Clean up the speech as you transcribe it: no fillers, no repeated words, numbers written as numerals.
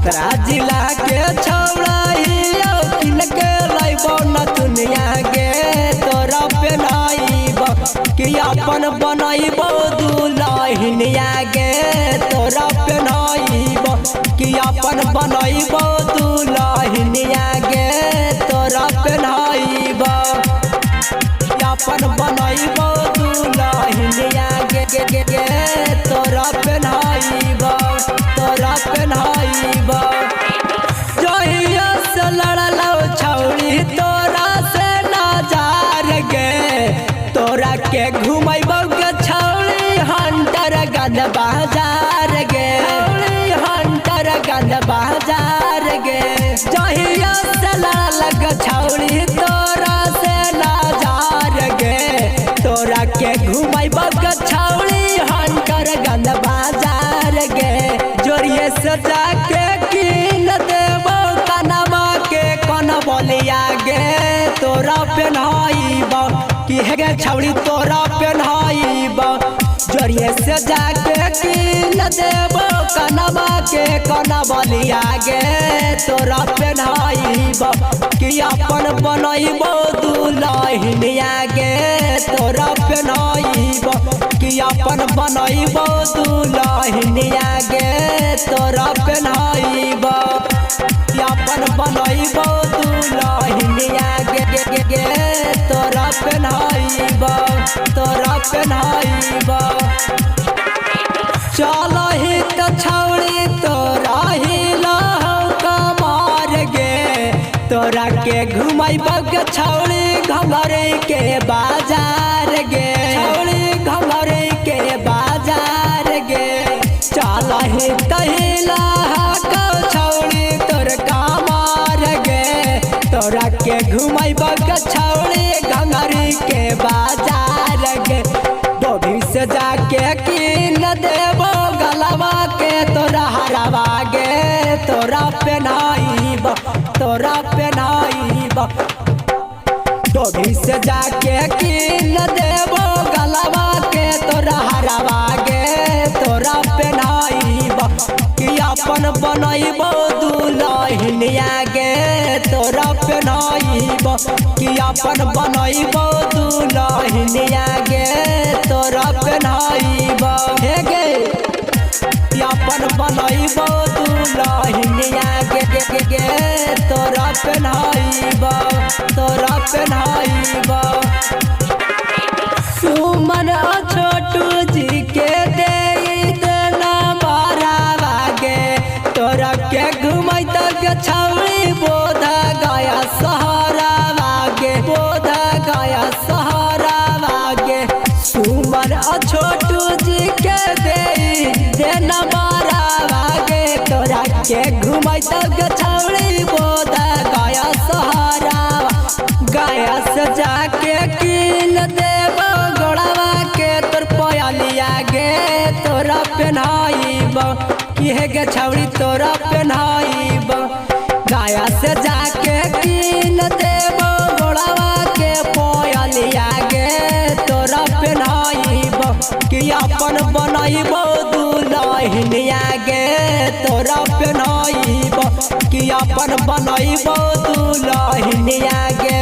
छपरा जिला के छौड़ा किन के लैबो न दुनिया गे तोरा पेनाइबो कि अपन बनैबो दुल्हनिया गे तोरा पेनाइबो कि अपन बनैबो दुल्हनिया गे तोरा पेनाइबो अपन बनैबो दुल्हनिया गे गे गे तोरा पेनाइबो तोरा पेनाइबो जहिया से लड़लो छौड़ी तोरा से नजार गे तोरा के घुमैबो गे छौड़ी हंटर गंद बाजार गे हंटर गंद बाजार गे जहिया से लड़ल छौड़ी तोरा से नजार गे तोरा के घुमैबो गे छौड़ी हंटर गंद बाजार गे जोरिए से जाके कीन देबो कनमा के कन बोलिया गे तोरा पेन्हाइबो कि हे गे छौड़ी तोरा पेन्हाइबो जोरिए से जाके कीन देबो कनमा के कन बोलिया गे तोरा पेन्हाइबो कि अपन बनैबो दुल्हनिया गे तोरा पेन्हाइबो कि अपन बनैबो दुल्हनिया गे तोरा पेन्हाइबो अपन बनैबो दुल्हनिया गे गे गे तोरा पेन्हाइबो तोरा पेन्हाइबो चलहि त छौड़ी तोरा हिलौ कमर गे तोरा के घुमैबो गे छौड़ी घमरे के बाजार गे छौड़ी घमरे के बाजार गे चलहि त हिलौ छौड़ी तोर कमर गे तोरा के घुमैबो गे छौड़ी घमरे के बाजार गे डोभी से जाके कीन देबो गलवा के तोरा हरवा गे तोरा पेन्हाइबो तोरा पेन्हाइबो डोभी से जाके कीन देबो गलवा के तोरा हरवा गे तोरा पेन्हाइबो कि अपन बनैबो दुल्हनिया गे तोरा पेन्हाइबो कि अपन बनैबो दुल्हनिया गे तोरा पेन्हाइबो हे गे अपन बनैबो दुल्हनिया गे गे गे तोरा पेन्हाइबो तोरा पेन्हाइबो सुमन छोटू जी के दे देना बारावा गे तोरा के घुमैत गे छौड़ी बोधा गया सहरावा गे बोधा गया सहरावा गे सुमन छोटू जी के दे देना बारावा गे तोरा के घुमैत गे छौड़ी बोधा गया सहरावा गया से जाके कीन देबो गोड़वा के तोर पयलिया गे तोरा पेन्हाइबो कि हे गे छौड़ी तोरा पेन्हाइबो गया से जाके कीन देबो गोड़वा के पयलिया गे तोरा पेन्हाइबो कि अपन बनैबो दुल्हनिया गे तोरा पेन्हाइबो कि अपन बनैबो दुल्हनिया गे